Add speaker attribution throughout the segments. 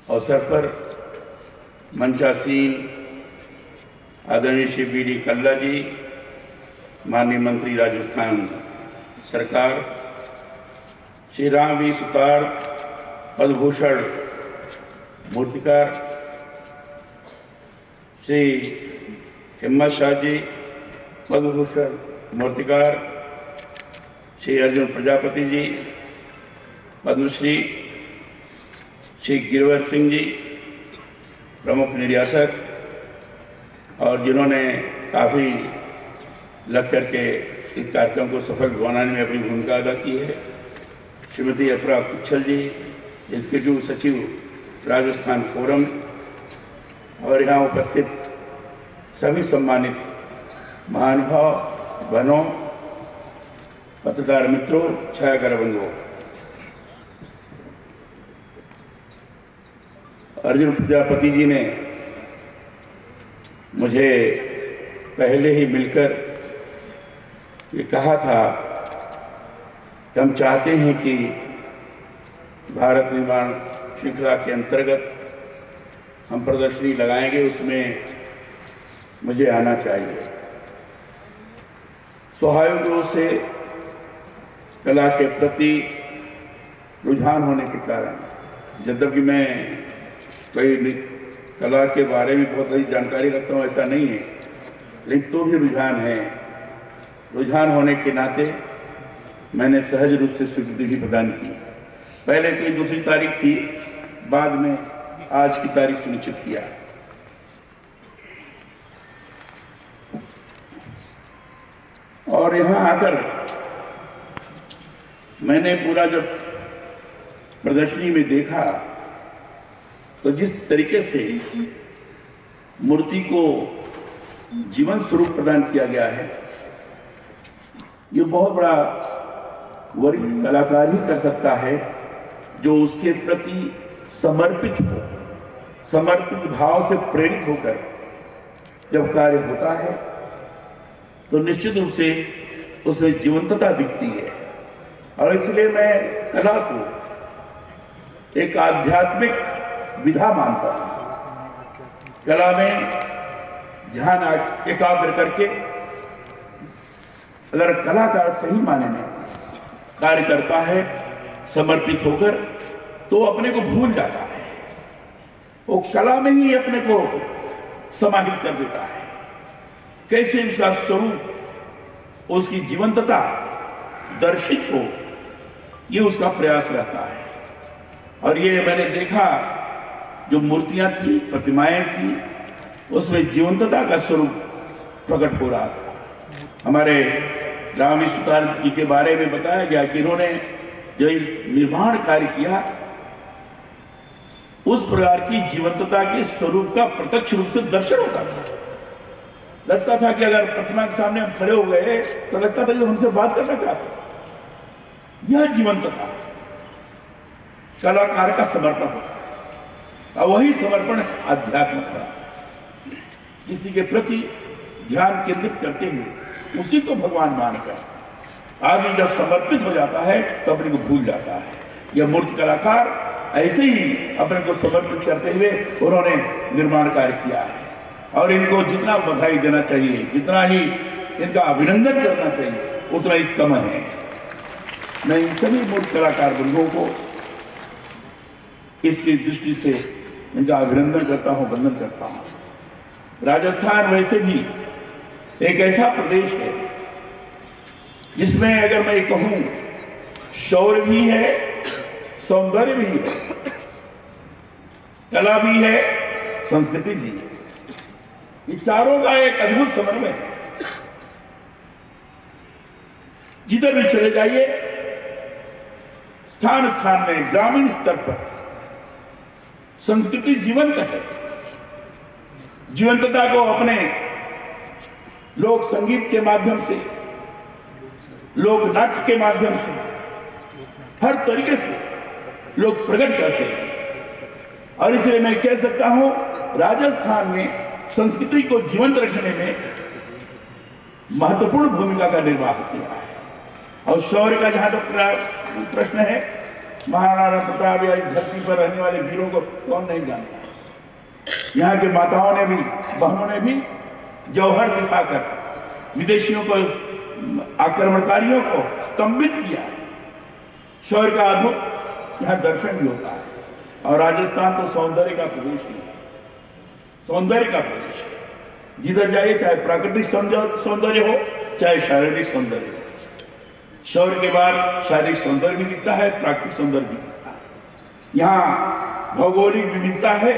Speaker 1: अवसर पर मंचासीन आदरणीय श्री बी.डी. कल्ला जी, माननीय मंत्री राजस्थान सरकार, श्री राम सुतार पद्मभूषण मूर्तिकार, श्री हिम्मत शाह जी पद्मभूषण मूर्तिकार, श्री अर्जुन प्रजापति जी पद्मश्री, श्री गिरवर सिंह जी प्रमुख निर्यातक, और जिन्होंने काफ़ी लग करके इस कार्यक्रम को सफल बनाने में अपनी भूमिका अदा की है, श्रीमती अफरा कुच्छल जी, एग्जीक्यूटिव सचिव राजस्थान फोरम, और यहाँ उपस्थित सभी सम्मानित महानुभाव, बहनों, पत्रकार मित्रों, छायाकार बंधुओं। अर्जुन प्रजापति जी ने मुझे पहले ही मिलकर ये कहा था कि हम चाहते हैं कि भारत निर्माण श्रृंखला के अंतर्गत हम प्रदर्शनी लगाएंगे, उसमें मुझे आना चाहिए। स्वाभाविक रूप से कला के प्रति रुझान होने के कारण, यद्यपि मैं कोई कला के बारे में बहुत सारी जानकारी रखता हूँ, ऐसा नहीं है, लेकिन तो भी रुझान है। रुझान होने के नाते मैंने सहज रूप से स्वीकृति भी प्रदान की। पहले कोई दूसरी तारीख थी, बाद में आज की तारीख सुनिश्चित किया। और यहाँ आकर मैंने पूरा जब प्रदर्शनी में देखा तो जिस तरीके से मूर्ति को जीवन स्वरूप प्रदान किया गया है, ये बहुत बड़ा वरिष्ठ कलाकार ही कर सकता है, जो उसके प्रति समर्पित हो, समर्पित भाव से प्रेरित होकर जब कार्य होता है तो निश्चित रूप से उसमें जीवंतता दिखती है। और इसलिए मैं कला को एक आध्यात्मिक विधा मानता हूं। कला में ध्यान एकाग्र करके अगर कलाकार सही माने में कार्य करता है, समर्पित होकर, तो अपने को भूल जाता है, वो कला में ही अपने को समाहित कर देता है। कैसे उसका स्वरूप, उसकी जीवंतता दर्शित हो, ये उसका प्रयास रहता है। और ये मैंने देखा, जो मूर्तियां थी, प्रतिमाएं थी, उसमें जीवंतता का स्वरूप प्रकट हो रहा था। हमारे राम सुतार जी के बारे में बताया गया कि इन्होंने जो निर्माण कार्य किया, उस प्रकार की जीवंतता के स्वरूप का प्रत्यक्ष रूप से दर्शन होता था। लगता था कि अगर प्रतिमा के सामने हम खड़े हो गए तो लगता था कि हमसे बात करना चाहते। यह जीवंतता कलाकार का समर्पण होता है, और वही समर्पण अध्यात्म था। किसी के प्रति ध्यान केंद्रित करते हुए उसी को भगवान मानकर आदमी जब समर्पित हो जाता है तो अपने को भूल जाता है। यह मूर्ति कलाकार ऐसे ही अपने को समर्पित करते हुए उन्होंने निर्माण कार्य किया है, और इनको जितना बधाई देना चाहिए, जितना ही इनका अभिनंदन करना चाहिए, उतना ही कम है। मैं इन सभी मूर्ति कलाकार बंधुओं को इसकी दृष्टि से इनका अभिनंदन करता हूं, वंदन करता हूं। राजस्थान वैसे भी एक ऐसा प्रदेश है जिसमें अगर मैं कहूं शौर्य भी है, सौंदर्य भी है, कला भी है, संस्कृति भी है। ये चारों का एक अद्भुत समन्वय है। जिधर भी चले जाइए, स्थान स्थान में, ग्रामीण स्तर पर संस्कृति जीवंत है। जीवंतता को अपने लोक संगीत के माध्यम से, लोक नाट्य के माध्यम से, हर तरीके से लोग प्रकट करते हैं। और इसलिए मैं कह सकता हूं, राजस्थान में संस्कृति को जीवंत रखने में महत्वपूर्ण भूमिका का निर्वाह किया है। और शौर्य का जहां तक प्रश्न है, महाराणा प्रताप या इस धरती पर रहने वाले वीरों को कौन नहीं जानता। यहाँ के माताओं ने भी, बहनों ने भी जौहर दिखाकर विदेशियों को, आक्रमणकारियों को स्तंभित किया। शौर्य का अद्भुत यहाँ दर्शन भी होता है। और राजस्थान तो सौंदर्य का प्रदेश है, सौंदर्य का प्रदेश है। जिधर जाइए, चाहे प्राकृतिक सौंदर्य हो, चाहे शारीरिक सौंदर्य हो। शौर्य के बाद शारीरिक सौंदर्य भी दिखता है, प्राकृतिक सौंदर्य भी दिखता है। यहाँ भौगोलिक विविधता है।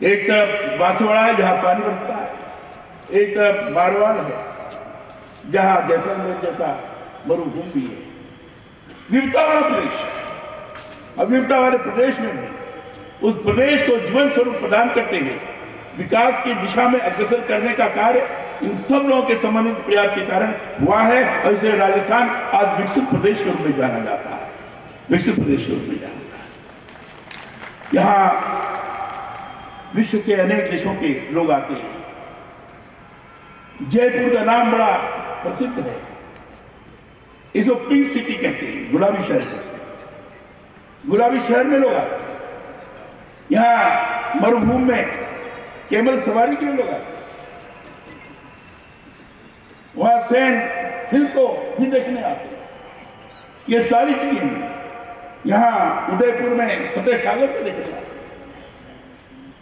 Speaker 1: एक तरफ बांसवाड़ा है जहां पानी बरसता है, एक तरफ मारवाड़ है जहां जैसलमेर जैसा मरुभूमि है। विविधता वाला प्रदेश है। अब विविधता वाले प्रदेश में भी उस प्रदेश को जीवन स्वरूप प्रदान करते हुए विकास की दिशा में अग्रसर करने का कार्य इन सब लोगों के समन्वित प्रयास के कारण हुआ है। और इसे राजस्थान आज विकसित प्रदेश के रूप में जाना जाता है, विकसित प्रदेश के रूप में जाना जाता है। यहाँ विश्व के अनेक देशों के लोग आते हैं। जयपुर का नाम बड़ा प्रसिद्ध है। इसको पिंक सिटी कहते हैं, गुलाबी शहर कहते हैं। गुलाबी शहर में लोग आते हैं। यहाँ मरुभूमि में केवल सवारी के लिए लोग आते हैं। वहां सैंड हिल को भी देखने आते हैं। ये सारी चीजें हैं। यहाँ उदयपुर में फतेह सागर को देखने आते हैं।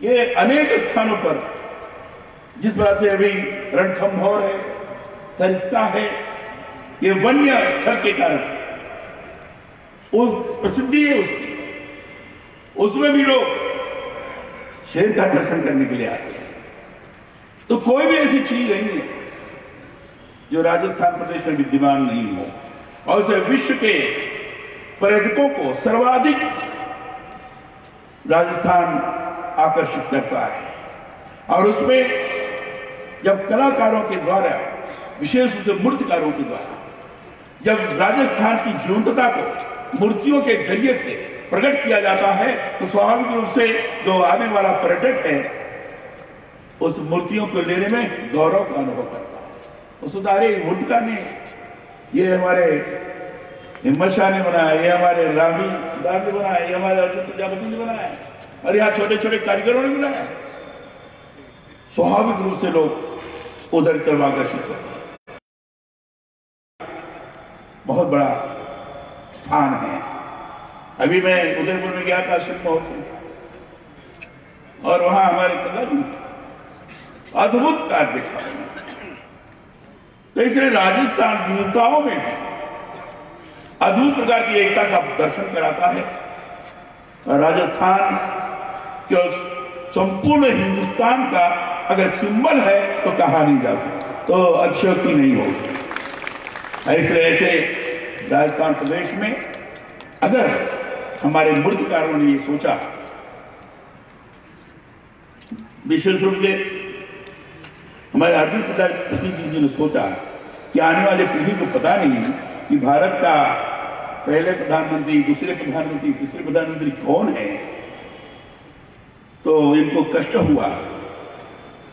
Speaker 1: ये अनेक स्थानों पर जिस तरह से अभी रणथंभौर है, सरिस्का है, ये वन्य स्थल के कारण उस प्रसिद्धि है उसकी, उसमें भी लोग शेर का दर्शन करने के लिए आते हैं। तो कोई भी ऐसी चीज नहीं है जो राजस्थान प्रदेश में विद्यमान नहीं हो। और उसे विश्व के पर्यटकों को सर्वाधिक राजस्थान आकर्षित करता है। और उसमें जब कलाकारों के द्वारा, विशेष रूप से मूर्तिकारों के द्वारा, जब राजस्थान की जीवंतता को मूर्तियों के जरिए से प्रकट किया जाता है, तो स्वाभाविक रूप से जो आने वाला पर्यटक है उस मूर्तियों को लेने में गौरव का अनुभव करता है। उस उदारे मूर्तिकार ने, ये हमारे हिम्मत शाह ने बनाया, ये हमारे रामी ने बनाया, ये हमारे अर्जुन प्रजापति ने बनाया, और यहाँ छोटे छोटे कारीगरों ने बनाया। स्वाभाविक रूप से लोग उधर की तरफ आकर्षित होते हैं। बहुत बड़ा स्थान है। अभी मैं उदयपुर में गया था शिल्प महोत्सव, और वहां हमारे कलाकार अद्भुत कार्य दिखा। तो इसलिए राजस्थान विविधताओं में भी अद्भुत प्रकार की एकता का दर्शन कराता है। और राजस्थान जो संपूर्ण हिंदुस्तान का अगर सिंबल है तो कहा नहीं जा सकता, तो अतिशयोक्ति नहीं होगी। इसलिए ऐसे राजस्थान प्रदेश में अगर हमारे मूर्तिकारों ने ये सोचा, विशेष रूप से हमारे अर्जुन प्रजापति जी ने सोचा कि आने वाले पीढ़ी को पता नहीं कि भारत का पहले प्रधानमंत्री, दूसरे प्रधानमंत्री, तीसरे प्रधानमंत्री कौन है, तो इनको कष्ट हुआ।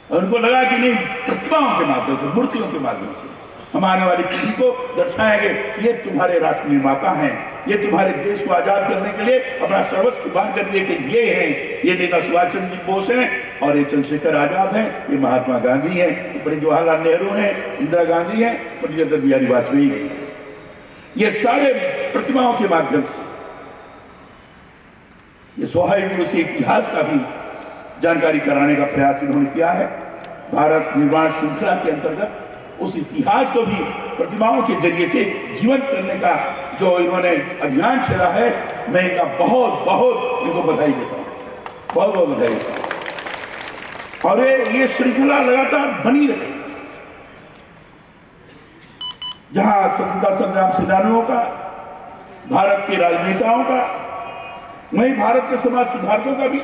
Speaker 1: और उनको लगा कि नहीं, प्रतिमाओं के माध्यम से, मूर्तियों के माध्यम से हम आने वाली पीढ़ी को दर्शाएंगे, ये तुम्हारे राष्ट्र निर्माता हैं, ये तुम्हारे देश को आजाद करने के लिए अपना सर्वस्व कुर्बान कर दिए थे, ये हैं, ये नेता सुभाष चंद्र बोस हैं, और ये चंद्रशेखर आजाद हैं, ये महात्मा गांधी हैं, पंडित जवाहरलाल नेहरू हैं, इंदिरा गांधी हैं, पंडित अटल बिहारी वाजपेयी हैं। ये सारे प्रतिमाओं के माध्यम से ये स्वाभाविक रूप से इतिहास का भी जानकारी कराने का प्रयास इन्होंने किया है। भारत निर्माण श्रृंखला के अंतर्गत उस इतिहास को भी प्रतिमाओं के जरिए से जीवंत करने का जो इन्होंने अभियान छेड़ा है, मैं इनका बहुत बहुत इनको बधाई देता हूं, बहुत बहुत बधाई देता हूं। और ये श्रृंखला लगातार बनी रहे, जहां स्वतंत्रता संग्राम सेनानियों का, भारत के राजनेताओं का, वहीं भारत के समाज सुधारकों का भी,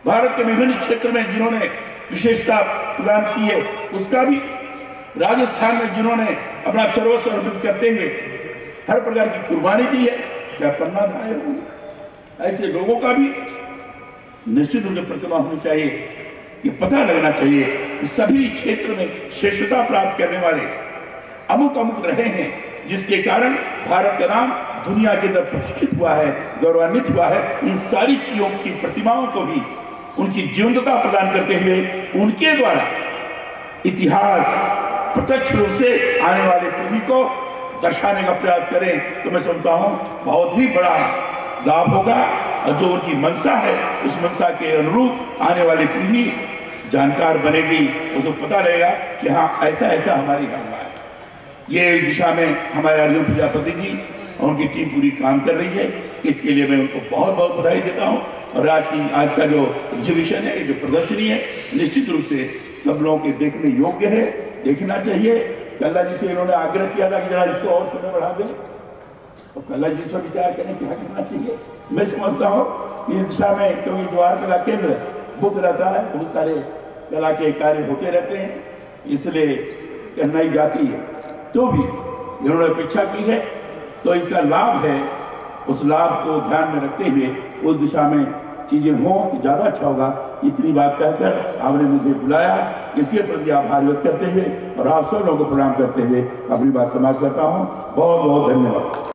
Speaker 1: भारत के विभिन्न क्षेत्र में जिन्होंने विशेषता प्रदान की है उसका भी, राजस्थान में जिन्होंने अपना सर्वस्व अर्पित करते हुए हर प्रकार की कुर्बानी दी है, क्या पन्ना धाये होंगे, ऐसे लोगों का भी निश्चित रूप से प्रतिमा होनी चाहिए। ये पता लगना चाहिए कि सभी क्षेत्र में श्रेष्ठता प्राप्त करने वाले अमुक अमुक रहे हैं, जिसके कारण भारत का नाम दुनिया के अंदर प्रतिष्ठित हुआ है, गौरवान्वित हुआ है, इन सारी चीजों की प्रतिमाओं को भी उनकी जीवंतता प्रदान करते हुए उनके द्वारा इतिहास प्रत्यक्ष रूप से आने वाले पीढ़ी को दर्शाने का प्रयास करें तो मैं समझता हूं बहुत ही बड़ा लाभ होगा। और जो उनकी मंशा है उस मंशा के अनुरूप आने वाली पीढ़ी जानकार बनेगी, उसको पता रहेगा कि हाँ ऐसा ऐसा हमारी गंगा है। ये इस दिशा में हमारे अर्जुन प्रजापति जी और उनकी टीम पूरी काम कर रही है। इसके लिए मैं उनको बहुत बहुत बधाई देता हूँ। और आज का जो एग्जीबिशन है, जो प्रदर्शनी है, निश्चित रूप से सब लोगों के देखने योग्य है, देखना चाहिए। कल्ला जी से इन्होंने आग्रह किया था कि जरा इसको और समय बढ़ा दें, और कल्ला जी इस पर विचार करें क्या करना चाहिए। मैं समझता हूँ कि इस दिशा में, क्योंकि जवाहर कला केंद्र बुक रहता है, बहुत सारे कला के कार्य होते रहते हैं, इसलिए करना ही जाती है। तो भी इन्होंने अपेक्षा की है, तो इसका लाभ है, उस लाभ को ध्यान में रखते हुए उस दिशा में चीजें हों तो ज्यादा अच्छा होगा। इतनी बात कहकर आपने मुझे बुलाया, इसके प्रति आभार व्यक्त करते हुए और आप सब लोगों को प्रणाम करते हुए अपनी बात समाप्त करता हूँ। बहुत बहुत धन्यवाद।